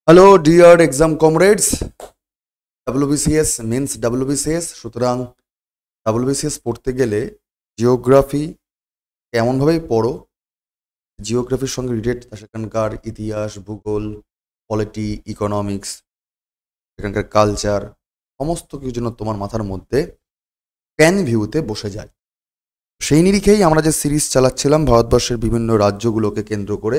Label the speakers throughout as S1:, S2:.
S1: Hello dear exam comrades, WBCS means WBCS. সুতরাং WBCS পড়তে গেলে জিওগ্রাফি এমনভাবেই পড়ো, জিওগ্রাফির সঙ্গে রিলেটেড সেখানকার ইতিহাস, ভূগোল, পলিটি, ইকোনমিক্স, সেখানকার কালচার, সমস্ত কিছু যেন তোমার মাথার মধ্যে প্যান ভিউতে বসে যায়। সেই নিরিখেই আমরা যে সিরিজ চালাচ্ছিলাম ভারতবর্ষের বিভিন্ন রাজ্যগুলোকে কেন্দ্র করে,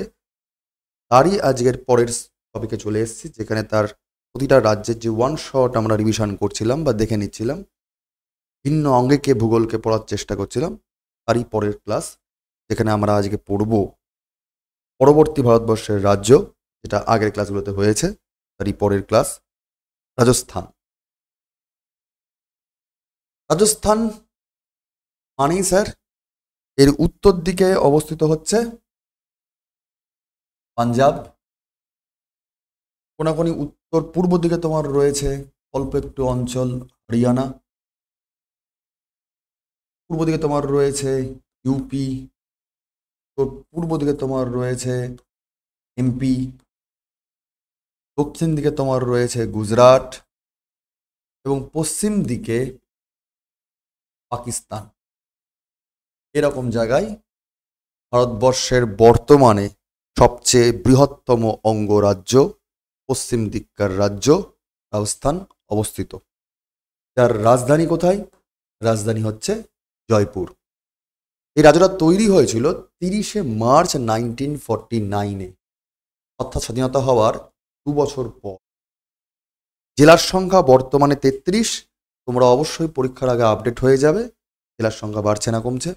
S1: তারই আজকের পরের টপিকে চলে এসেছি, যেখানে তার প্রতিটা রাজ্যের যে ওয়ান শট আমরা রিভিশন করছিলাম বা দেখে নিচ্ছিলাম, ভিন্ন অঙ্গেকে ভূগোলকে পড়ার চেষ্টা করছিলাম। তারই পরের ক্লাস, যেখানে আমরা আজকে পড়ব পরবর্তী ভারতবর্ষের রাজ্য, যেটা আগের ক্লাসগুলোতে হয়েছে। তারই পরের ক্লাস রাজস্থান। রাজস্থান মানেই স্যার এর উত্তর দিকে অবস্থিত হচ্ছে পাঞ্জাব, কোনাকুনি উত্তর পূর্ব দিকে তোমার রয়েছে অল্প একটু অঞ্চল হরিয়ানা, পূর্ব দিকে তোমার রয়েছে ইউপি, তোর পূর্ব দিকে তোমার রয়েছে এমপি, দক্ষিণ দিকে তোমার রয়েছে গুজরাট, এবং পশ্চিম দিকে পাকিস্তান। এরকম জায়গায় ভারতবর্ষের বর্তমানে সবচেয়ে বৃহত্তম অঙ্গরাজ্য, পশ্চিম দিককার রাজ্য রাজস্থান অবস্থিত। যার রাজধানী কোথায়? রাজধানী হচ্ছে জয়পুর। এই রাজ্যটা তৈরি হয়েছিল 30শে মার্চ 1949-এ, অর্থাৎ স্বাধীনতা হওয়ার 2 বছর পর। জেলার সংখ্যা বর্তমানে 33। তোমরা অবশ্যই পরীক্ষার আগে আপডেট হয়ে যাবে জেলার সংখ্যা বাড়ছে না কমছে।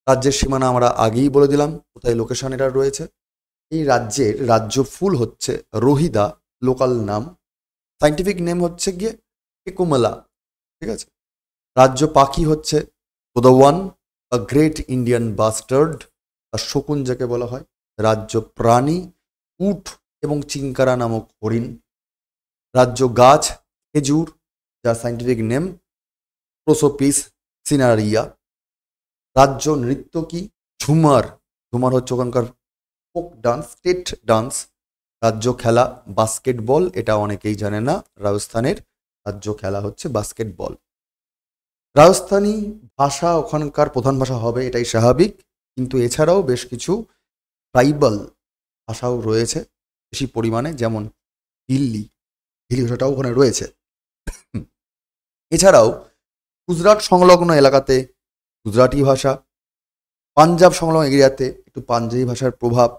S1: রাজ্যের সীমানা আমরা আগেই বলে দিলাম, কোথায় লোকেশন এটা রয়েছে। এই রাজ্যের রাজ্য ফুল হচ্ছে রোহিদা, লোকাল নাম, সাইন্টিফিক নেম হচ্ছে গিয়ে একুমেলা, ঠিক আছে। রাজ্য পাখি হচ্ছে গোদওয়ান বা গ্রেট ইন্ডিয়ান বাস্টার্ড বা শকুন যাকে বলা হয়। রাজ্য প্রাণী উট এবং চিঙ্কারা নামক হরিণ। রাজ্য গাছ খেজুর, যার সাইন্টিফিক নেম প্রোসোপিস সিনারিয়া। রাজ্য নৃত্য কি? ঝুমার। ঝুমার হচ্ছে ওখানকার ফোক ডান্স, স্টেট ডান্স। রাজ্য খেলা বাস্কেটবল, এটা অনেকেই জানে না, রাজস্থানের রাজ্য খেলা হচ্ছে বাস্কেটবল। রাজস্থানী ভাষা ওখানকার প্রধান ভাষা হবে, এটাই স্বাভাবিক, কিন্তু এছাড়াও বেশ কিছু ট্রাইবাল ভাষাও রয়েছে বেশি পরিমাণে, যেমন হিল্লি, হিলি ভাষাটাও ওখানে রয়েছে। এছাড়াও গুজরাট সংলগ্ন এলাকাতে গুজরাটি ভাষা, পাঞ্জাব সংলগ্ন এরিয়াতে একটু পাঞ্জাবি ভাষার প্রভাব,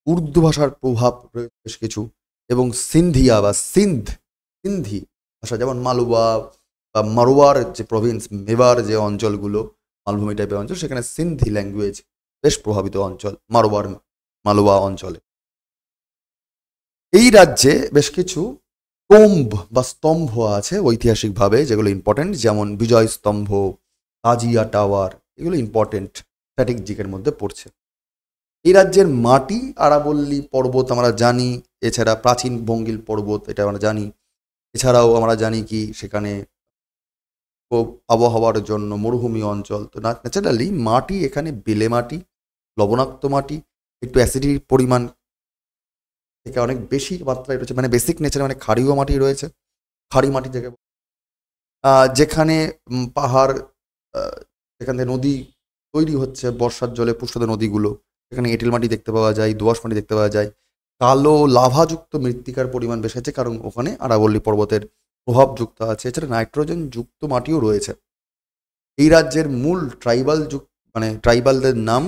S1: উর্দু ভাষার প্রভাব রয়েছে বেশ কিছু, এবং সিন্ধিয়া বা সিন্ধি ভাষা, যেমন মালওয়া বা মারওয়ার যে প্রভিন্স, মেবার যে অঞ্চলগুলো মালভূমি টাইপের অঞ্চল, সেখানে সিন্ধি ল্যাঙ্গুয়েজ বেশ প্রভাবিত অঞ্চল মালওয়া অঞ্চলে। এই রাজ্যে বেশ কিছু টোম্ব বা স্তম্ভ আছে ঐতিহাসিকভাবে, যেগুলো ইম্পর্টেন্ট, যেমন বিজয় স্তম্ভ, তাজিয়া টাওয়ার, এগুলো ইম্পর্টেন্ট, স্ট্র্যাটেজিকের মধ্যে পড়ছে। এই রাজ্যের মাটি আরাবল্লী পর্বত আমরা জানি, এছাড়া প্রাচীন বঙ্গিল পর্বত এটা আমরা জানি। এছাড়াও আমরা জানি কি সেখানে খুব আবহাওয়ার জন্য মরুভূমি অঞ্চল, তো ন্যাচারালি মাটি এখানে বেলে মাটি, লবণাক্ত মাটি, একটু অ্যাসিডিটির পরিমাণ থেকে অনেক বেশি মাত্রায় রয়েছে, মানে বেসিক নেচারে মানে ক্ষারীয় মাটি রয়েছে, ক্ষারী মাটি থেকে যেখানে পাহাড়, যেখান থেকে নদী তৈরি হচ্ছে বর্ষার জলে পুষ্ট নদীগুলো, সেখানে এঁটেল মাটি দেখতে পাওয়া যায়, দোআঁশ মাটি দেখতে পাওয়া যায়। কালো লাভাযুক্ত মৃত্তিকার পরিমাণ বেশি আছে, কারণ ওখানে আরাবল্লী পর্বতের প্রভাব যুক্ত আছে। এছাড়া নাইট্রোজেন যুক্ত মাটিও রয়েছে। এই রাজ্যের মূল মানে ট্রাইবালদের নাম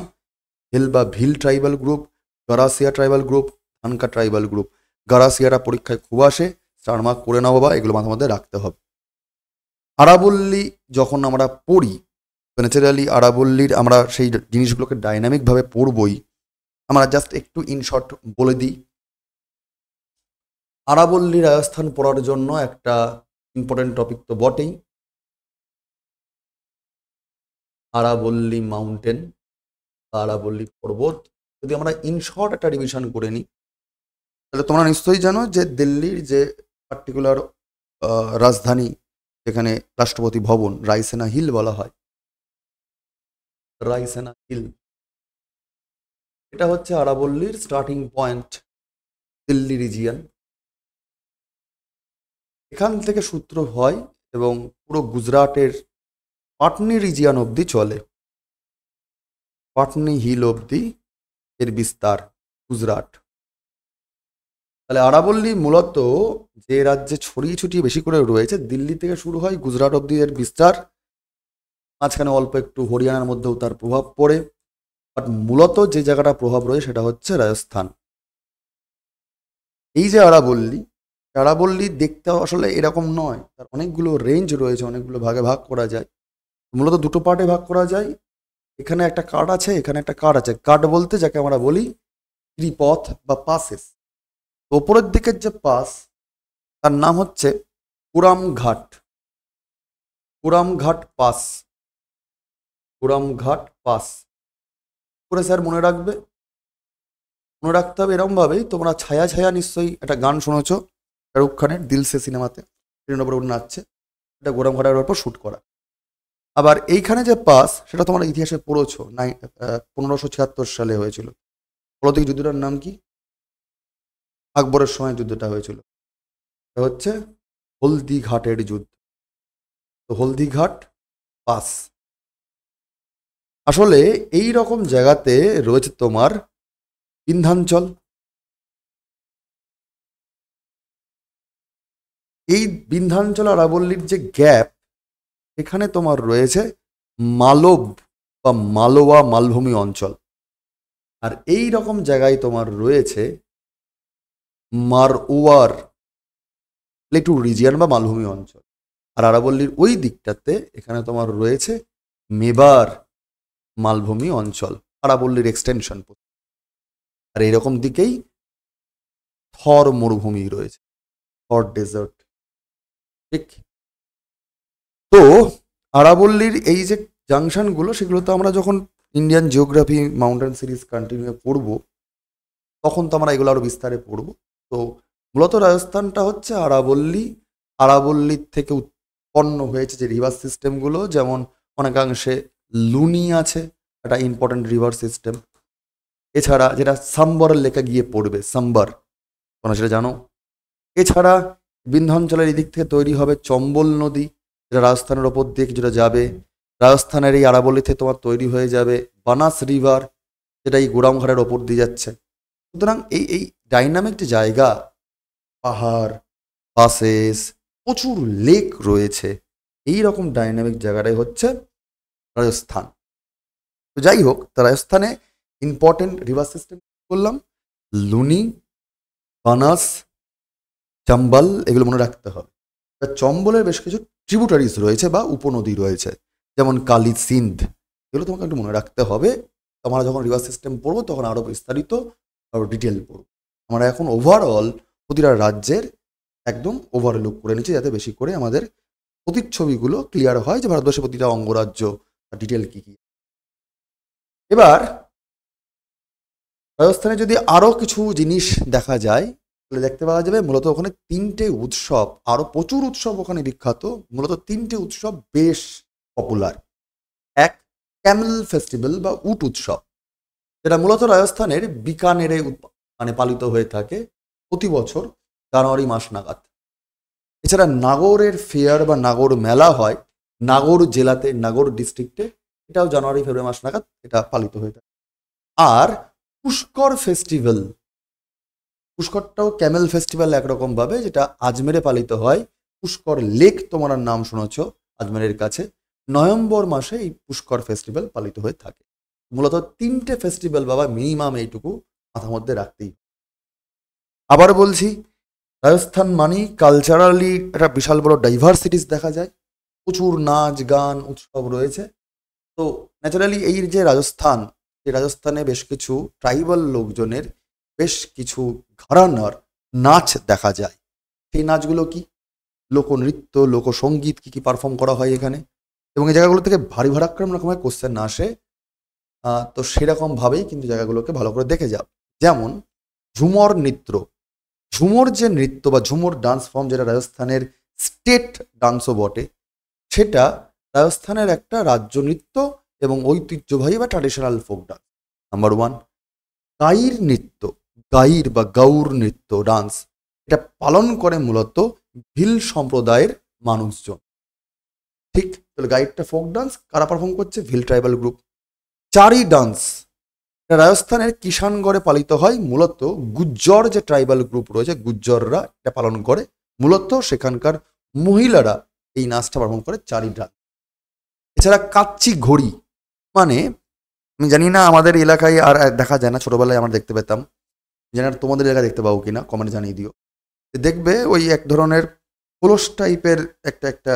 S1: হিল বা Bhil tribal group, Garasia tribal group, থানকা ট্রাইবাল গ্রুপ। গরাসিয়ারা পরীক্ষায় খুব আসে, 4 মার্ক করে নাও বাবা, এগুলো মাথার মধ্যে রাখতে হবে। আরাবল্লী যখন আমরা পড়ি, ন্যাচারালি আরাবল্লীর আমরা সেই জিনিসগুলোকে ডাইনামিকভাবে পড়বই। আমরা জাস্ট একটু ইনশর্ট বলে দিই, আরাবল্লী রাজস্থান পড়ার জন্য একটা ইম্পর্টেন্ট টপিক তো বটেই, আরাবল্লী মাউন্টেন, আরাবল্লী পর্বত। যদি আমরা ইনশর্ট একটা রিভিশন করে নিই, তাহলে তোমরা নিশ্চয়ই জানো যে দিল্লির যে পার্টিকুলার রাজধানী, যেখানে রাষ্ট্রপতি ভবন, রাইসেনা হিল বলা হয়, রাইসেনা হিল, এটা হচ্ছে আরাবল্লীর স্টার্টিং পয়েন্ট, দিল্লি রিজিয়ন। এখান থেকে সূত্র হয় এবং পুরো গুজরাটের পাটনি রিজিয়ন অবধি চলে। পাটনি হিল অবধি এর বিস্তার গুজরাট। তাহলে আরাবল্লী মূলত যে রাজ্যে ছড়িয়ে ছিটিয়ে বেশি করে রয়েছে, দিল্লি থেকে শুরু হয়, গুজরাট অবধি এর বিস্তার, মাঝখানে অল্প একটু হরিয়ানার মধ্যেও তার প্রভাব পড়ে, বাট মূলত যে জায়গাটা প্রভাব রয়েছে সেটা হচ্ছে রাজস্থান। এই যে আরাবল্লী, আরাবল্লী দেখতে আসলে এরকম নয়, তার অনেকগুলো রেঞ্জ রয়েছে, অনেকগুলো ভাগে ভাগ করা যায়। মূলত দুটো পার্টে ভাগ করা যায়। এখানে একটা কাট আছে, এখানে একটা কাট আছে। কাট বলতে যাকে আমরা বলি ত্রিপথ বা পাসেস। ওপরের দিকের যে পাস, তার নাম হচ্ছে কুরামঘাট। কুরামঘাট পাস, কুরামঘাট পাস করে স্যার মনে রাখবে, মনে রাখতে হবে এরকম ভাবেই। তোমরা ছায়া ছায়া নিশ্চয়ই একটা গান শুনেছো শাহরুখ খানের দিল সে সিনেমাতে, ট্রেনের উপর নাচছে, এটা কুরামঘাটের উপর শ্যুট করা। আবার এইখানে যে পাস, সেটা তোমরা ইতিহাসে পড়েছো, 1576 সালে হয়েছিল। পরবর্তী যুদ্ধটার নাম কি? আকবরের সময় যুদ্ধটা হয়েছিল, এটা হচ্ছে হলদিঘাটের যুদ্ধ। তো হলদিঘাট পাস। আসলে এই রকম জায়গাতে রয়েছে তোমার বিন্ধ্যাঞ্চল। এই বিন্ধ্যাঞ্চল আরাবল্লীর যে গ্যাপ, এখানে তোমার রয়েছে মালব বা মালওয়া মালভূমি অঞ্চল। আর এই রকম জায়গায় তোমার রয়েছে মারওয়ার প্লেটু রিজিয়ন বা মালভূমি অঞ্চল। আর আরাবল্লীর ওই দিকটাতে এখানে তোমার রয়েছে মেবার মালভূমি অঞ্চল, আরাবল্লীর এক্সটেনশন। আর এইরকম দিকেই থর মরুভূমি রয়েছে, থর ডেজার্ট। ঠিক। তো আরাবল্লীর এই যে জাংশনগুলো, সেগুলো তো আমরা যখন Indian geography mountain series continue পড়ব, তখন তো আমরা এগুলো আরো বিস্তারে পড়ব। তো মূলত রাজস্থানটা হচ্ছে আরাবল্লী, আরাবল্লীর থেকে উৎপন্ন হয়েছে যে রিভার সিস্টেমগুলো, যেমন অনেকাংশে লুনি আছে, একটা ইম্পর্টেন্ট রিভার সিস্টেম। এছাড়া যেটা সাম্বরের লেখা গিয়ে পড়বে, সাম্বার, তোমরা সেটা জানো। এছাড়া বিন্ধ্যাঞ্চলের এই দিক থেকে তৈরি হবে চম্বল নদী, যেটা রাজস্থানের ওপর দিয়ে কিছুটা যাবে। রাজস্থানের এই আরাবল্লী থেকে তোমার তৈরি হয়ে যাবে বানাস রিভার, যেটা এই গোরামঘাটের ওপর দিয়ে যাচ্ছে। সুতরাং এই এই ডাইনামিক যে জায়গা, পাহাড়, পাসেস, প্রচুর লেক রয়েছে, এই রকম ডাইনামিক জায়গাটাই হচ্ছে রাজস্থান। তো যাই হোক, তা রাজস্থানে ইম্পর্টেন্ট রিভার সিস্টেম বললাম, লুনি, বানাস, চম্বল, এগুলো মনে রাখতে হবে। চম্বলের বেশ কিছু ট্রিবিউটারিজ রয়েছে বা উপনদী রয়েছে, যেমন কালী, সিন্ধ, এগুলো তোমাকে একটু মনে রাখতে হবে। আমরা যখন রিভার সিস্টেম পড়বো তখন আরো বিস্তারিত, আরো ডিটেল পড়বো। আমরা এখন ওভারঅল প্রতিটা রাজ্যের একদম ওভারলুক করে নিচ্ছি, যাতে বেশি করে আমাদের প্রতিচ্ছবিগুলো ক্লিয়ার হয় যে ভারতবর্ষের প্রতিটা অঙ্গরাজ্য ডিটেল কি কি। এবার রাজস্থানে যদি আরো কিছু জিনিস দেখা যায়, তাহলে দেখতে পাওয়া যাবে মূলত ওখানে তিনটে উৎসব, আরো প্রচুর উৎসব ওখানে বিখ্যাত। মূলত তিনটে উৎসব বেশ পপুলার। এক, ক্যামেল ফেস্টিভ্যাল বা উট উৎসব, যেটা মূলত রাজস্থানের বিকানেরে মানে পালিত হয়ে থাকে প্রতি বছর জানুয়ারি মাস নাগাদ। এছাড়া নাগরের ফেয়ার বা নাগর মেলা হয় নাগর জেলাতে, নাগর ডিস্ট্রিক্টে, এটাও জানুয়ারি ফেব্রুয়ারি মাস নাগাদ এটা পালিত হয়ে থাকে। আর পুষ্কর ফেস্টিভ্যাল, পুষ্করটাও ক্যামেল ফেস্টিভ্যাল একরকম ভাবে, যেটা আজমেরে পালিত হয়। পুষ্কর লেক তোমরা নাম শুনেছ আজমেরের কাছে, নভেম্বর মাসে এই পুষ্কর ফেস্টিভ্যাল পালিত হয়ে থাকে। মূলত তিনটে ফেস্টিভ্যাল বাবা মিনিমাম এইটুকু মাথার মধ্যে রাখতেই। আবার বলছি, রাজস্থান মানি কালচারালি একটা বিশাল বড় ডাইভার্সিটিস দেখা যায়, প্রচুর নাচ গান উৎসব রয়েছে। তো ন্যাচারালি এই যে রাজস্থান, এই রাজস্থানে বেশ কিছু ট্রাইবাল লোকজনের বেশ কিছু ঘরানার নাচ দেখা যায়। সেই নাচগুলো কি? লোকনৃত্য, লোকসঙ্গীত কি কি পারফর্ম করা হয় এখানে, এবং এই জায়গাগুলো থেকে ভারী ভারাক্রম রকমের কোশ্চেন না আসে। তো সেরকম ভাবেই কিন্তু জায়গাগুলোকে ভালো করে দেখে যাও। যেমন ঝুমর নৃত্য, ঝুমর যে নৃত্য বা ঝুমর ডান্স ফর্ম, যেটা রাজস্থানের স্টেট ডান্সও বটে, সেটা রাজস্থানের একটা রাজ্য নৃত্য এবং ঐতিহ্যবাহী বা traditional folk dance. Number one. Gair নৃত্য, গাইর বা গৌর নৃত্য ডান্স, এটা পালন করে মূলত ভিল সম্প্রদায়ের মানুষজন। ঠিক, তাহলে গাইডটা ফোক ডান্স, কারা পারফর্ম করছে? ভিল ট্রাইবাল গ্রুপ। চারি ডান্স রাজস্থানের কিষানগড়ে পালিত হয়, মূলত গুজ্জর যে ট্রাইবাল গ্রুপ রয়েছে গুজ্জররা এটা পালন করে, মূলত সেখানকার মহিলারা এই নাচটা পারফর্ম করে চারি ডান্স। এছাড়া কাচ্চি ঘড়ি, মানে আমি জানি না আমাদের এলাকায় আর দেখা যায় না, ছোটবেলায় আমরা দেখতে পেতাম, জানি না তোমাদের এলাকায় দেখতে পাবো কিনা, কমেন্ট জানিয়ে দিও। দেখবে ওই এক ধরনের কলস টাইপের একটা একটা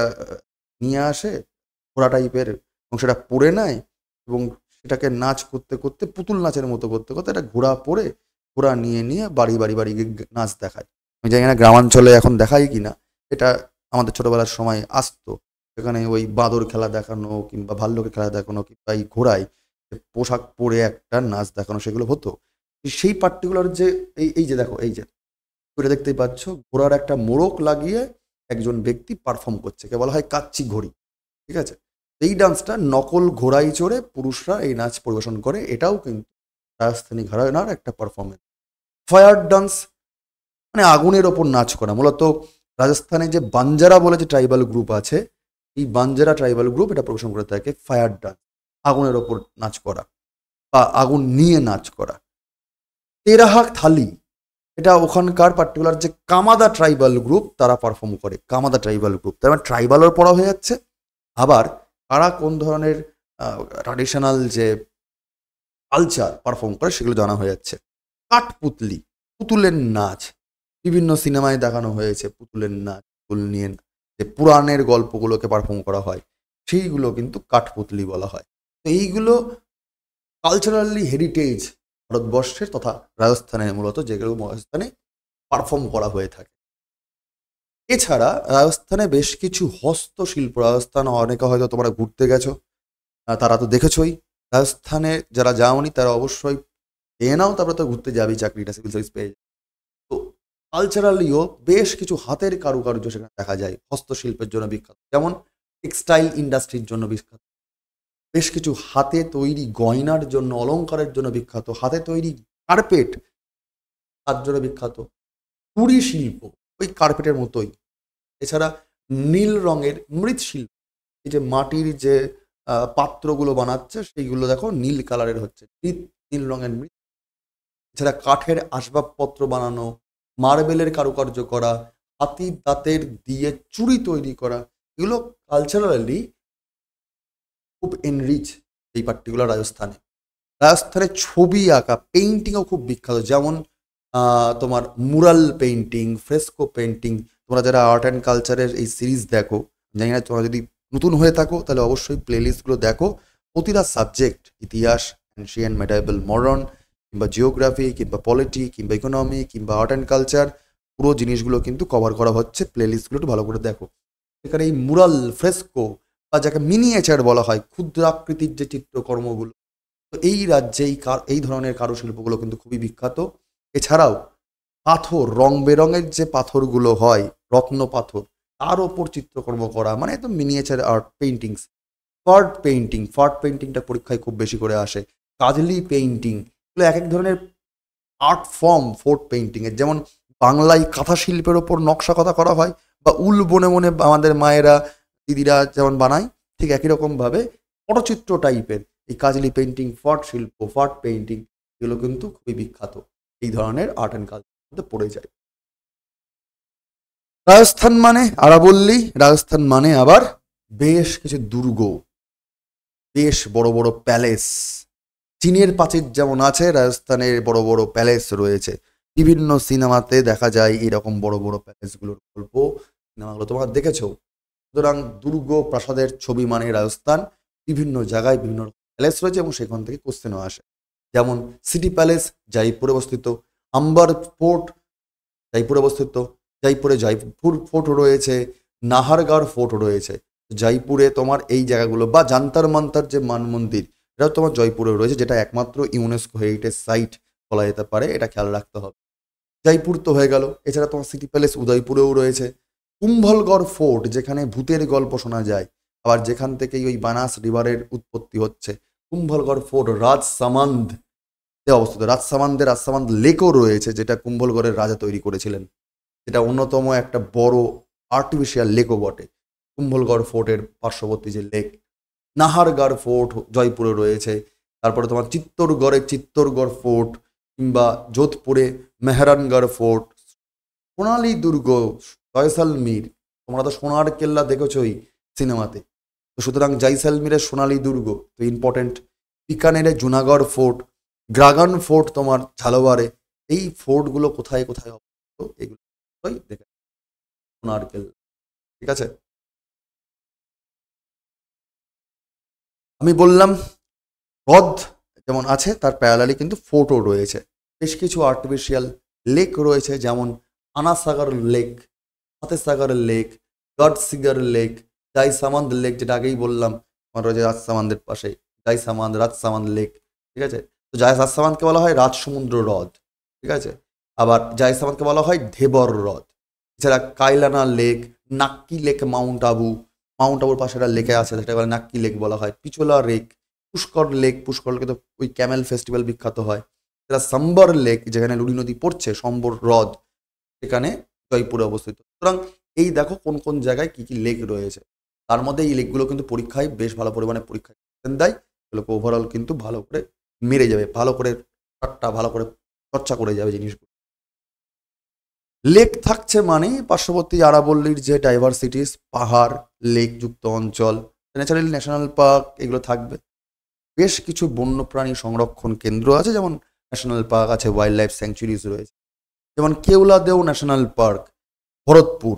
S1: নিয়ে আসে, ঘোড়া টাইপের, এবং সেটা পরে নেয় এবং সেটাকে নাচ করতে করতে, পুতুল নাচের মতো করতে করতে একটা ঘোড়া পরে, ঘোড়া নিয়ে নিয়ে বাড়ি বাড়ি বাড়ি গিয়ে নাচ দেখায়। আমি জানি না গ্রামাঞ্চলে এখন দেখায় কিনা, এটা আমাদের ছোটবেলার সময় আসতো। সেখানে ওই বাঁদর খেলা দেখানো কিংবা ভাল্লুকের খেলা দেখানো কিংবা এই ঘোড়ায় পোশাক পরে একটা নাচ দেখানো, সেগুলো হতো। সেই পার্টিকুলার যে এই এই যে দেখো, এই যে ওইটা দেখতেই পাচ্ছ, ঘোড়ার একটা মোড়ক লাগিয়ে একজন ব্যক্তি পারফর্ম করছে, কে বলা হয় কাচ্চি ঘড়ি। ঠিক আছে, এই ডান্সটা নকল ঘোড়ায় চড়ে পুরুষরা এই নাচ পরিবেশন করে, এটাও কিন্তু রাজস্থানী ঘরানার একটা পারফরমেন্স। ফায়ার ডান্স মানে আগুনের ওপর নাচ করা, মূলত রাজস্থানে যে বাঞ্জারা বলে যে ট্রাইবাল গ্রুপ আছে, এই বাঞ্জারা ট্রাইবাল গ্রুপ এটা পরিবেশন করে থাকে ফায়ার ডান্স, আগুনের ওপর নাচ করা বা আগুন নিয়ে নাচ করা। তেরাহাক থালি, এটা ওখানকার পার্টিকুলার যে কামাদা ট্রাইবাল গ্রুপ তারা পারফর্ম করে, কামাদা ট্রাইবাল গ্রুপ, তার মানে ট্রাইবালও পড়া হয়ে যাচ্ছে, আবার তারা কোন ধরনের ট্র্যাডিশনাল যে কালচার পারফর্ম করে সেগুলো জানা হয়ে যাচ্ছে। কাঠপুতলি, পুতুলের নাচ, বিভিন্ন সিনেমায় দেখানো হয়েছে পুতুলের নাচ, পুতুল নিয়ে যে পুরাণের গল্পগুলোকে পারফর্ম করা হয় সেইগুলো কিন্তু কাঠপুতলি বলা হয়। তো এইগুলো কালচারালি হেরিটেজ ভারতবর্ষের তথা রাজস্থানের, মূলত যেগুলো রাজস্থানে পারফর্ম করা হয়ে থাকে। এছাড়া রাজস্থানে বেশ কিছু হস্তশিল্প, রাজস্থান অনেকে হয়তো তোমরা ঘুরতে গেছো, তারা তো দেখেছই। রাজস্থানে যারা যাওনি তারা অবশ্যই এ নাও, তারপরে তো ঘুরতে যাবেই, চাকরিটা সিভিল সার্ভিস পেয়ে যাবে। তো কালচারালিও বেশ কিছু হাতের কারুকার্য সেখানে দেখা যায়, হস্তশিল্পের জন্য বিখ্যাত, যেমন টেক্সটাইল ইন্ডাস্ট্রির জন্য বিখ্যাত, বেশ কিছু হাতে তৈরি গয়নার জন্য, অলংকারের জন্য বিখ্যাত, হাতে তৈরি কার্পেট তার জন্য বিখ্যাত, কুড়ি শিল্প ওই কার্পেটের মতোই। এছাড়া নীল রঙের মৃৎশিল্প, এই যে মাটির যে পাত্রগুলো বানাচ্ছে সেইগুলো দেখো নীল কালারের হচ্ছে, নীল রঙের মৃৎ। এছাড়া কাঠের আসবাবপত্র বানানো, মার্বেলের কারুকার্য করা, হাতির দাঁতের দিয়ে চুড়ি তৈরি করা, এগুলো কালচারালি খুব এনরিচ এই পার্টিকুলার রাজস্থানে। রাজস্থানের ছবি আঁকা, পেইন্টিংও খুব বিখ্যাত, যেমন তোমার মুরাল পেইন্টিং, ফ্রেস্কো পেইন্টিং। তোমরা যারা আর্ট অ্যান্ড কালচারের এই সিরিজ দেখো, জানি না তোমরা যদি নতুন হয়ে থাকো তাহলে অবশ্যই প্লেলিস্টগুলো দেখো, প্রতিটা সাবজেক্ট, ইতিহাস, অ্যানশিয়েন্ট, মেডাইভাল, মডার্ন, কিংবা জিওগ্রাফি, কিংবা পলিটি, কিংবা ইকোনমি, কিংবা আর্ট অ্যান্ড কালচার, পুরো জিনিসগুলো কিন্তু কভার করা হচ্ছে, প্লেলিস্টগুলো একটু ভালো করে দেখো। এখানে এই মুরাল, ফ্রেস্কো বা যাকে মিনিয়েচার বলা হয়, ক্ষুদ্রাকৃতির যে চিত্রকর্মগুলো, তো এই রাজ্যে এই ধরনের কারুশিল্পগুলো কিন্তু খুবই বিখ্যাত। এছাড়াও পাথর, রং বেরঙের যে পাথরগুলো হয়, রত্ন পাথর, তার ওপর চিত্রকর্ম করা, মানে একদম মিনিয়েচার আর্ট পেইন্টিংস। ফার্ট পেইন্টিংটা পরীক্ষায় খুব বেশি করে আসে। কাজলি পেইন্টিং, এগুলো এক এক ধরনের আর্ট ফর্ম ফোর্ট পেইন্টিংয়ের। যেমন বাংলায় কাঁথা শিল্পের ওপর নকশা কথা করা হয়, বা উল বনে বনে আমাদের মায়েরা, দিদিরা যেমন বানায়, ঠিক একই রকমভাবে পটচিত্র টাইপের এই কাজলি পেইন্টিং, ফার্ট শিল্প, ফার্ট পেইন্টিং, এগুলো কিন্তু খুবই বিখ্যাত, এই ধরনের আর্ট অ্যান্ড কালচারের মধ্যে পড়ে যায়। রাজস্থান মানে আরাবল্লী, রাজস্থান মানে আবার বেশ কিছু দুর্গ, বেশ বড় বড় প্যালেস। চীনের প্রাচীর যেমন আছে, রাজস্থানের বড় বড় প্যালেস রয়েছে। বিভিন্ন সিনেমাতে দেখা যায় এরকম বড় বড় প্যালেসগুলোর গল্প, সিনেমাগুলো তোমরা দেখেছো। সুতরাং দুর্গ প্রাসাদের ছবি মানে রাজস্থান। বিভিন্ন জায়গায় বিভিন্ন প্যালেস রয়েছে এবং সেখান থেকে কোশ্চেনও আসে। যেমন সিটি প্যালেস জয়পুরে অবস্থিত, আম্বার ফোর্ট জয়পুরে অবস্থিত, জয়পুরে জয়পুর ফোর্ট রয়েছে, নাহারগড় ফোর্ট রয়েছে। জয়পুরে তোমার এই জায়গাগুলো, বা জান্তার মান্তার যে মান মন্দির, এটাও তোমার জয়পুরে রয়েছে, যেটা একমাত্র ইউনেস্কো হেরিটেজ সাইট বলা যেতে পারে, এটা খেয়াল রাখতে হবে। জয়পুর তো হয়ে গেল, এছাড়া তোমার সিটি প্যালেস উদয়পুরেও রয়েছে। কুম্ভলগড় ফোর্ট, যেখানে ভূতের গল্প শোনা যায়, আবার যেখান থেকেই ওই বানাস রিভারের উৎপত্তি হচ্ছে। কুম্ভলগড় ফোর্ট রাজসামান্দ অবস্থিত, রাজসামান্দ লেকও রয়েছে, যেটা কুম্ভলগড়ের রাজা তৈরি করেছিলেন, যেটা অন্যতম একটা বড় আর্টিফিশিয়াল লেকও বটে। কুম্ভলগড় ফোর্টের পার্শ্ববর্তী যে লেক, নাহারগড় ফোর্ট জয়পুরে রয়েছে, তারপরে তোমার চিত্তরগড় ফোর্ট, কিংবা যোধপুরে মেহরানগড় ফোর্ট, সোনালী দুর্গ, জয়সালমীর, তোমরা তো সোনার কেল্লা দেখেছই সিনেমাতে, তো সুতরাং জয়সালমীরের সোনালী দুর্গ তো ইম্পর্টেন্ট। বিকানেরে জুনাগড় ফোর্ট, গ্রাগান ফোর্ট তোমার ঝালওয়ারে, এই ফোর্টগুলো কোথায় কোথায় অবস্থিত এগুলো দেখে সোনার কেল্লা। ঠিক আছে, আমি বললাম হ্রদ যেমন আছে তার প্যারালালি কিন্তু ফোর্টও রয়েছে। বেশ কিছু আর্টিফিশিয়াল লেক রয়েছে, যেমন Anasagar lake, ফতেসাগর lake, গডসিগার lake, জাইসামান্দ lake, যেটা আগেই বললাম আমার রয়েছে রাজসামান্দের পাশে, জাইসামান্দ রাজসামান্দ লেক। ঠিক আছে, তো রাজসামান্দকে বলা হয় রাজসমুদ্র হ্রদ। ঠিক আছে, আবার জাইসামান্দকে বলা হয় ধেবর হ্রদ। এছাড়া কাইলানা লেক, নাক্কি লেক, মাউন্ট আবুর পাশে একটা লেকে আছে সেটা বলে নাক্কি লেক বলা হয়, পিচোলা লেক, পুষ্কর লেক, পুষ্করকে তো ওই ক্যামেল ফেস্টিভ্যাল বিখ্যাত হয়। এছাড়া সম্বর লেক, যেখানে লুড়ি নদী পড়ছে, সম্বর হ্রদ, সেখানে জয়পুরে অবস্থিত। সুতরাং এই দেখো কোন কোন জায়গায় কি কি লেক রয়েছে, তার মধ্যে এই লেকগুলো কিন্তু পরীক্ষায় বেশ ভালো পরিমাণে পরীক্ষায় দেয়, এগুলোকে ওভারঅল কিন্তু ভালো করে মেরে যাবে, ভালো করে ভালো করে চর্চা করে যাবে জিনিসগুলো। লেক থাকছে মানে পার্শ্ববর্তী আরাবল্লীর যে ডাইভার্সিটিস, পাহাড়, লেক যুক্ত অঞ্চল, ন্যাচারাল ন্যাশনাল পার্ক, এগুলো থাকবে। বেশ কিছু বন্যপ্রাণী সংরক্ষণ কেন্দ্র আছে, যেমন ন্যাশনাল পার্ক আছে, ওয়াইল্ড লাইফ স্যাংচুরিজ রয়েছে, যেমন কেওলাদেও ন্যাশনাল পার্ক ভরতপুর,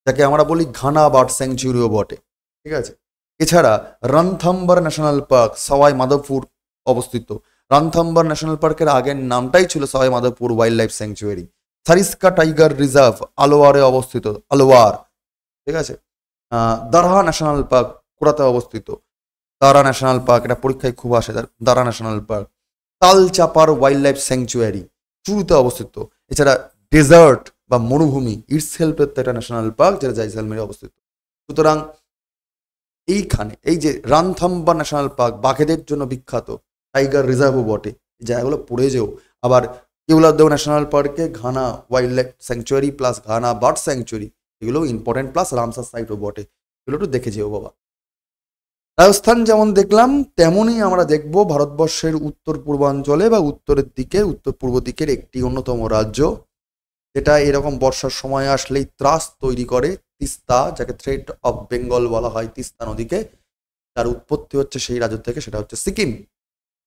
S1: যাকে আমরা বলি ঘানা বার্ড স্যাংচুরিও বটে। ঠিক আছে, এছাড়া রণথম্বর ন্যাশনাল পার্ক সওয়াই মাধবপুর অবস্থিত। রণথম্বর ন্যাশনাল পার্কের আগের নামটাই ছিল Sawai Madhopur wildlife sanctuary. Sariska tiger reserve আলোয়ারে অবস্থিত, আলোয়ার। ঠিক আছে, দারহা ন্যাশনাল পার্ক কোরাতে অবস্থিত, দারা ন্যাশনাল পার্ক, এটা পরীক্ষায় খুব আসে, Darrah national park. Tal Chhapar wildlife sanctuary চুরুতে অবস্থিত। এছাড়া ডেজার্ট বা মরুভূমি ইটসেলফের একটা ন্যাশনাল পার্ক, যেটা জয়সালমীরে অবস্থিত। সুতরাং এইখানে এই যে রানথাম্বা ন্যাশনাল পার্ক বাঘেদের জন্য বিখ্যাত, টাইগার রিজার্ভও বটে, এই জায়গাগুলো পড়ে যেও। আবার কেওলাদেও ন্যাশনাল পার্কে Ghana wild life sanctuary plus Ghana bird sanctuary, এগুলো ইম্পর্টেন্ট, প্লাস রামসার সাইটও বটে, এগুলো একটু দেখে যেও বাবা। রাজস্থান যেমন দেখলাম তেমনই আমরা দেখব ভারতবর্ষের উত্তর পূর্বাঞ্চলে বা উত্তরের দিকে, উত্তর পূর্ব দিকের একটি অন্যতম রাজ্য, যেটা এরকম বর্ষার সময় আসলেই ত্রাস তৈরি করে, তিস্তা, যাকে থ্রেট অফ বেঙ্গল বলা হয়, তিস্তা নদীকে, তার উৎপত্তি হচ্ছে সেই রাজ্য থেকে, সেটা হচ্ছে সিকিম।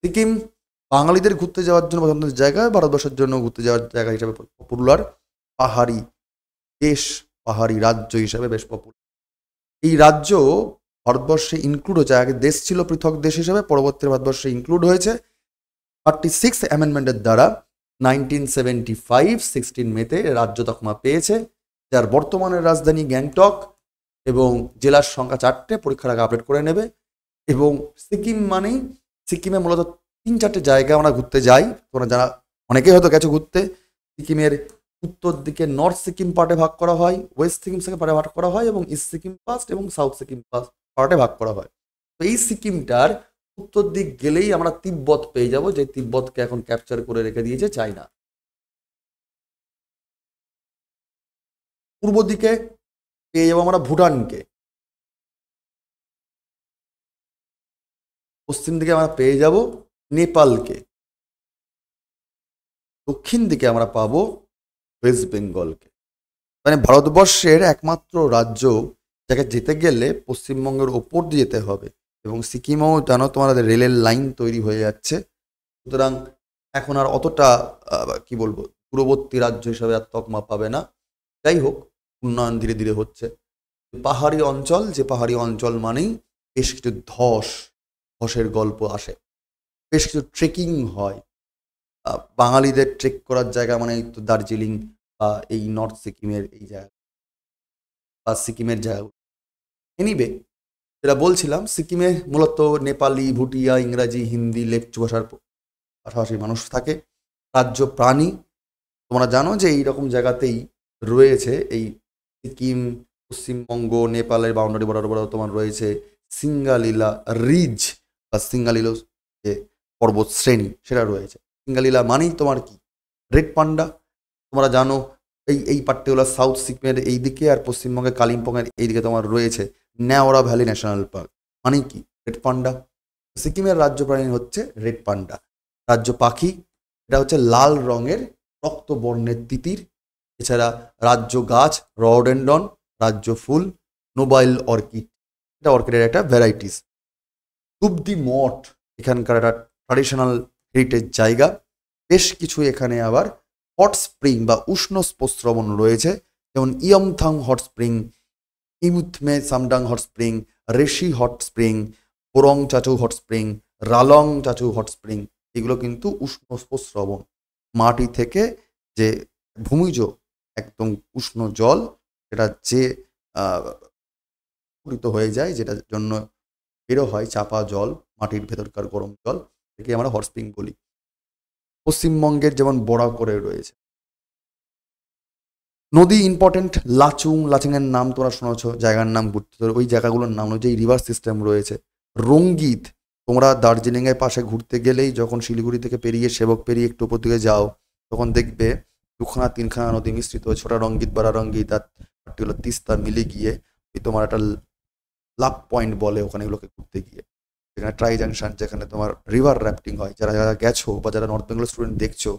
S1: সিকিম বাঙালিদের ঘুরতে যাওয়ার জন্য পছন্দের জায়গা, ভারতবর্ষের জন্য ঘুরতে যাওয়ার জায়গা হিসাবে পপুলার, পাহাড়ি দেশ, পাহাড়ি রাজ্য হিসাবে বেশ পপুলার। এই রাজ্য ভারতবর্ষে ইনক্লুড হয়েছে, আগে দেশ ছিল পৃথক দেশ হিসেবে, পরবর্তী ভারতবর্ষে ইনক্লুড হয়েছে 36 অ্যামেন্ডমেন্টের দ্বারা। 1975 16 মেতে রাজ্য তকমা পেয়েছে, যার বর্তমানে রাজধানী গ্যাংটক, এবং জেলার সংখ্যা 4টে, পরীক্ষার আগে আপডেট করে নেবে। এবং সিকিম মানেই, সিকিমে মূলত 3-4টে জায়গা আমরা ঘুরতে যাই, তোমরা যারা অনেকেই হয়তো গেছো ঘুরতে। সিকিমের উত্তর দিকে নর্থ সিকিম পার্টে ভাগ করা হয়, ওয়েস্ট সিকিম থেকে পার্টে ভাগ করা হয়, এবং ইস্ট সিকিম ফার্স্ট এবং সাউথ সিকিম ফার্স্ট পার্টে ভাগ করা হয়। তো এই সিকিমটার উত্তর দিক গেলেই আমরা তিব্বত পেয়ে যাব, যে তিব্বতকে এখন ক্যাপচার করে রেখে দিয়েছে চায়না। পূর্ব দিকে পেয়ে যাবো আমরা ভুটানকে, পশ্চিম দিকে আমরা পেয়ে যাব নেপালকে, দক্ষিণ দিকে আমরা পাবো ওয়েস্ট বেঙ্গলকে। মানে ভারতবর্ষের একমাত্র রাজ্য যাকে যেতে গেলে পশ্চিমবঙ্গের ওপর দিয়ে যেতে হবে, এবং সিকিমেও জানো তোমাদের রেলের লাইন তৈরি হয়ে যাচ্ছে। সুতরাং এখন আর অতটা কি বলবো, দূরবর্তী রাজ্য হিসাবে আর তকমা পাবে না। যাই হোক, উন্নয়ন ধীরে ধীরে হচ্ছে। পাহাড়ি অঞ্চল, যে পাহাড়ি অঞ্চল মানেই বেশ কিছু ধসের গল্প আসে, বেশ কিছু ট্রেকিং হয়। বাঙালিদের ট্রেক করার জায়গা মানে তো দার্জিলিং বা এই নর্থ সিকিমের এই জায়গা বা সিকিমের জায়গা। এনিবে, যেটা বলছিলাম, সিকিমে মূলত নেপালি, ভুটিয়া, ইংরাজি, হিন্দি, লেপচু ভাষার পাশাপাশি মানুষ থাকে। রাজ্য প্রাণী, তোমরা জানো যে এইরকম জায়গাতেই রয়েছে এই সিকিম, পশ্চিমবঙ্গ, নেপালের বাউন্ডারি বরাবর তোমার রয়েছে সিঙ্গালীলা রিজ বা সিঙ্গালীলা যে পর্বত শ্রেণী, সেটা রয়েছে। সিঙ্গালীলা মানেই তোমার কি, রেড পান্ডা। তোমরা জানো এই পার্টিকুলার সাউথ সিকিমের এই দিকে আর পশ্চিমবঙ্গের কালিম্পংয়ের এইদিকে তোমার রয়েছে নেওরা ভ্যালি ন্যাশনাল পার্ক। মানে কি? Red panda. সিকিমের রাজ্য প্রাণী হচ্ছে রেড পান্ডা। রাজ্য পাখি এটা হচ্ছে লাল রঙের রক্তবর্ণের তিতির। এছাড়া রাজ্য গাছ রডেন্ডন। রাজ্য ফুল নোবাইল অর্কিড, এটা অর্কিডের একটা ভ্যারাইটিস। তুবদি মঠ এখানকার একটা ট্র্যাডিশনাল হেরিটেজ জায়গা। বেশ কিছু এখানে আবার হট স্প্রিং বা উষ্ণ স্রবণ রয়েছে, যেমন ইয়মথাং hot spring, ইমুথমে সামডাং hot spring, রেশি hot spring, পোরং চাচু হট স্প্রিং, রালং চাচু হট স্প্রিং। এগুলো কিন্তু উষ্ণ স্রবণ, মাটি থেকে যে ভূমিজ একদম উষ্ণ জল সেটা যে পূরিত হয়ে যায়, যেটার জন্য বেরো হয় চাপা জল, মাটির ভেতরকার গরম জল, থেকে আমরা হট স্প্রিং বলি। পশ্চিমবঙ্গের যেমন বড়া করে রয়েছে। নদী ইম্পর্টেন্ট, লাচুংয়ের নাম তোমরা শুনেছ, জায়গার নাম ঘুরতে, ওই জায়গাগুলোর নাম অনুযায়ী রিভার সিস্টেম রয়েছে। রঙ্গিত, তোমরা দার্জিলিংয়ের পাশে ঘুরতে গেলেই যখন শিলিগুড়ি থেকে পেরিয়ে সেবক পেরিয়ে একটু উপর দিকে যাও, তখন দেখবে দুখানা তিনখানা নদী মিশ্রিত, ছোটা রঙ্গিত বড়া রঙ্গিত আর পার্টিকুলার তিস্তা মিলে গিয়ে ওই তোমার একটা লাভ পয়েন্ট বলে ওখানে এগুলোকে ঘুরতে গিয়ে, যেখানে ট্রাই জাংশন, যেখানে তোমার রিভার র্যাফটিং হয়। যারা যারা গেছো বা যারা নর্থ বেঙ্গল স্টুডেন্ট দেখছো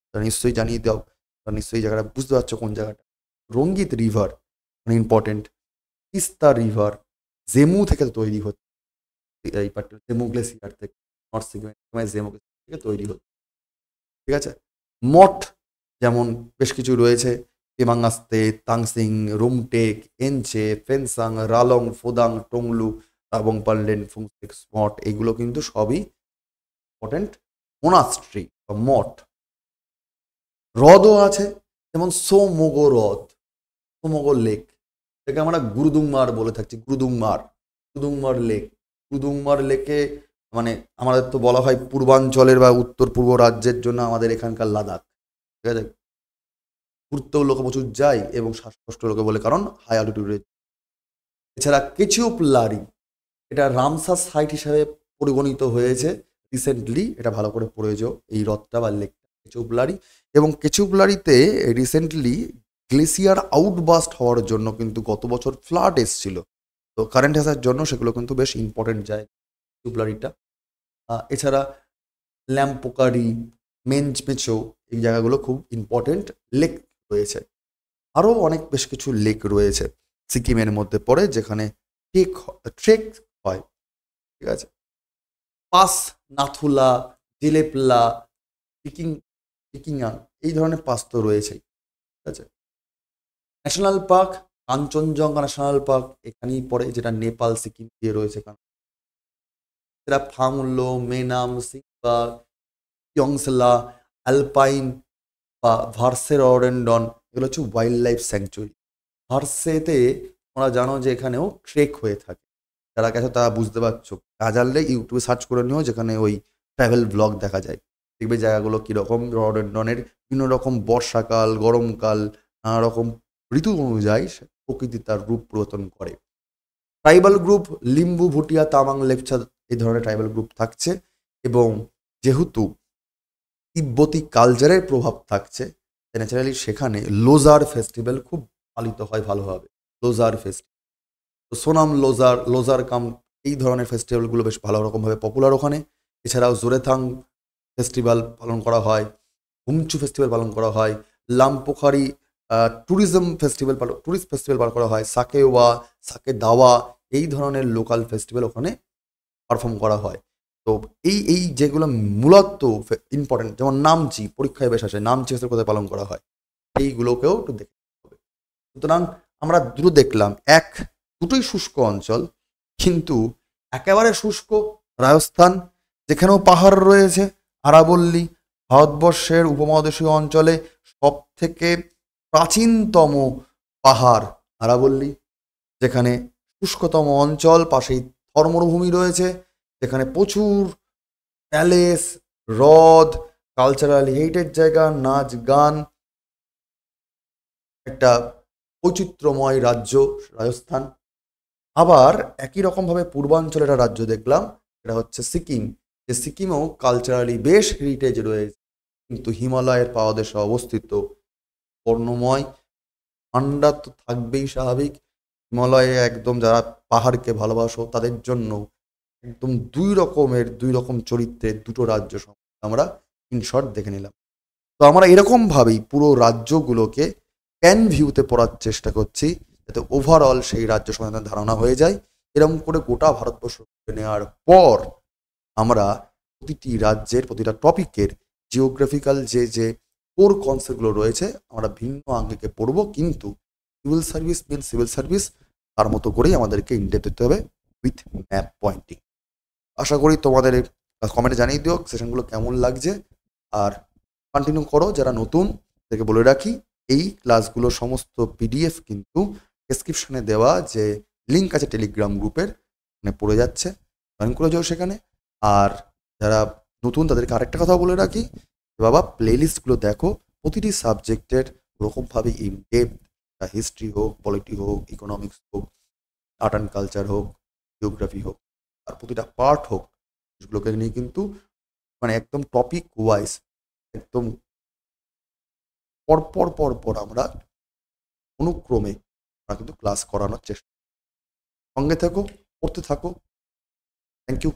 S1: তারা নিশ্চয়ই জানিয়ে দাও, তারা নিশ্চয়ই জায়গাটা বুঝতে পারছো কোন জায়গাটা। রঙ্গিত রিভার মানে ইম্পর্টেন্ট। তিস্তা রিভার জেমু থেকে তৈরি হচ্ছে, এই পার্টিকুলার জেমু গ্লেসিয়ার থেকে, নর্থ সিকিমে জেমু গ্লেসিয়ার থেকে তৈরি হচ্ছে। ঠিক আছে। মঠ যেমন বেশ কিছু রয়েছে, পেমাঙ্গাস্তে, তাংসিং, রুমটেক, এনচে, ফেনসাং, রালং, ফোদাং, টংলু এবং পার্লেন, ফুংসেক মঠ, এগুলো কিন্তু সবই ইম্পর্টেন্ট মোনাস্ট্রি বা মঠ। হ্রদও আছে, যেমন সোমোগো হ্রদ, সোমোগো লেক, এটাকে আমরা গুরুদুংমার বলে থাকছি। গুরুদুংমার লেক, গুরুদুংমার লেকে মানে আমাদের তো বলা হয় পূর্বাঞ্চলের বা উত্তর পূর্ব রাজ্যের জন্য আমাদের এখানকার লাদাখ। ঠিক আছে, ঘুরতেও লোকে প্রচুর যায় এবং শ্বাসকষ্ট লোকে বলে, কারণ হাই অল্টিটিউডে। এছাড়া কেচিওপলারি, এটা রামসার সাইট হিসাবে পরিগণিত হয়েছে রিসেন্টলি, এটা ভালো করে পড়েছ এই হ্রদটা বা লেকটা কেচিওপলারি। এবং কেচিওপলারিতে রিসেন্টলি গ্লেসিয়ার আউটবাস্ট হওয়ার জন্য কিন্তু গত বছর ফ্লাড এসেছিল, তো কারেন্ট আসার জন্য সেগুলো কিন্তু বেশ ইম্পর্টেন্ট জায়গা কেচিওপলারিটা। এছাড়া ল্যাম্পোকারি, মেঞ্চমেচো, এই জায়গাগুলো খুব ইম্পর্টেন্ট লেক রয়েছে। আরও অনেক বেশ কিছু লেক রয়েছে সিকিমের মধ্যে পড়ে, যেখানে ট্রেক হয়। ঠিক আছে, পাস নাথুলা, জিলেপলা, পিকিংয়াং, এই ধরনের পাস তো রয়েছেই। ঠিক আছে। National park, Kanchenjunga national park এখানেই পড়ে, যেটা নেপাল সিকিম দিয়ে রয়েছে। এরা ফাংলো, মেনাম, সিংবা, ইয়ংসলা, অ্যালপাইন বা ভার্সে রডেন্ডন, এগুলো হচ্ছে ওয়াইল্ড লাইফ স্যাংচুয়ারি। ভার্সেতে তোমরা জানো যে এখানেও ট্রেক হয়ে থাকে, যারা গেছো তারা বুঝতে পারছো। না জানলে ইউটিউবে সার্চ করে নিও, যেখানে ওই ট্রাভেল ব্লগ দেখা যায়, দেখবে জায়গাগুলো কীরকম। রডেন্ডনের বিভিন্ন রকম বর্ষাকাল, গরমকাল, নানা রকম ঋতু অনুযায়ী প্রকৃতি তার রূপ পরিবর্তন করে। ট্রাইবাল গ্রুপ লিম্বু, ভুটিয়া, তামাং, লেপচা, এই ধরনের ট্রাইবাল গ্রুপ থাকছে। এবং যেহেতু তিব্বতী কালচারের প্রভাব থাকছে, ন্যাচারালি সেখানে লোজার ফেস্টিভ্যাল খুব পালিত হয় ভালোভাবে। লোজার ফেস্টিভ্যাল, তো সোনাম লোজার কাম, এই ধরনের ফেস্টিভ্যালগুলো বেশ ভালো রকমভাবে পপুলার ওখানে। এছাড়াও জোরেথাং ফেস্টিভ্যাল পালন করা হয়, হুমচু ফেস্টিভ্যাল পালন করা হয়, লামপোখারি ট্যুরিস্ট ফেস্টিভ্যাল পালন করা হয়, সাকে দাওয়া, এই ধরনের লোকাল ফেস্টিভ্যাল ওখানে পারফর্ম করা হয়। তো এই যেগুলো মূলত ইম্পর্টেন্ট, যেমন নামচি, পরীক্ষায় বেশ আসে, নামচি ফেস্টিভ্যাল কোথায় পালন করা হয়, এইগুলোকেও একটু দেখতে হবে। সুতরাং আমরা দুটো দেখলাম, দুটোই শুষ্ক অঞ্চল, কিন্তু একেবারে শুষ্ক রাজস্থান, যেখানেও পাহাড় রয়েছে। আরাবল্লী ভারতবর্ষের উপমহাদেশীয় অঞ্চলে সব থেকে প্রাচীনতম পাহাড় আরাবল্লী, যেখানে শুষ্কতম অঞ্চল, পাশেই থর মরুভূমি রয়েছে, যেখানে প্রচুর প্যালেস, হ্রদ, কালচারাল হেরিটেজ জায়গা, নাচ গান, একটা বৈচিত্র্যময় রাজ্য রাজস্থান। আবার একই রকমভাবে পূর্বাঞ্চলের একটা রাজ্য দেখলাম, এটা হচ্ছে সিকিম, যে সিকিমেও কালচারালি বেশ হেরিটেজ রয়েছে, কিন্তু হিমালয়ের পাদদেশে অবস্থিত, বর্ণময় ঠান্ডা তো থাকবেই স্বাভাবিক। হিমালয়ে একদম যারা পাহাড়কে ভালোবাসো তাদের জন্য একদম দুই রকম চরিত্রের দুটো রাজ্য আমরা ইনশর্ট দেখে নিলাম। তো আমরা এরকম ভাবেই পুরো রাজ্যগুলোকে প্যান ভিউতে পড়ার চেষ্টা করছি, যাতে ওভারঅল সেই রাজ্য সম্বন্ধে ধারণা হয়ে যায়। এরকম করে গোটা ভারতবর্ষ ঘুরে নেওয়ার পর আমরা প্রতিটি রাজ্যের প্রতিটা টপিকের জিওগ্রাফিক্যাল যে কোর কনসেপ্টগুলো রয়েছে আমরা ভিন্ন আঙ্গিকে পড়বো, কিন্তু সিভিল সার্ভিস মিন সিভিল সার্ভিস, তার মতো করেই আমাদেরকে ইনডেপথ দিতে হবে উইথ ম্যাপ পয়েন্টিং। আশা করি তোমাদের কমেন্টে জানিয়ে দিও সেশনগুলো কেমন লাগছে, আর কন্টিনিউ করো। যারা নতুন তাদেরকে বলে রাখি, এই ক্লাসগুলো সমস্ত পিডিএফ কিন্তু ডেসক্রিপশনে দেওয়া যে লিঙ্ক আছে টেলিগ্রাম গ্রুপের, মানে পড়ে যাচ্ছে, জয়েন করে যাও সেখানে। আর যারা নতুন তাদেরকে আরেকটা কথা বলে রাখি, বাবা প্লেলিস্টগুলো দেখো, প্রতিটি সাবজেক্টের ওরকমভাবে ইন ডেপথ, হিস্ট্রি হোক, পলিটি হোক, ইকোনমিক্স হোক, আর্ট অ্যান্ড কালচার হোক, জিওগ্রাফি হোক, আর প্রতিটা পার্ট হোক, সেগুলোকে নিয়ে কিন্তু মানে একদম টপিক ওয়াইজ একদম পরপর আমরা অনুক্রমে আমরা কিন্তু ক্লাস করানোর চেষ্টা। সঙ্গে থাকো, পড়তে থাকো। Thank you.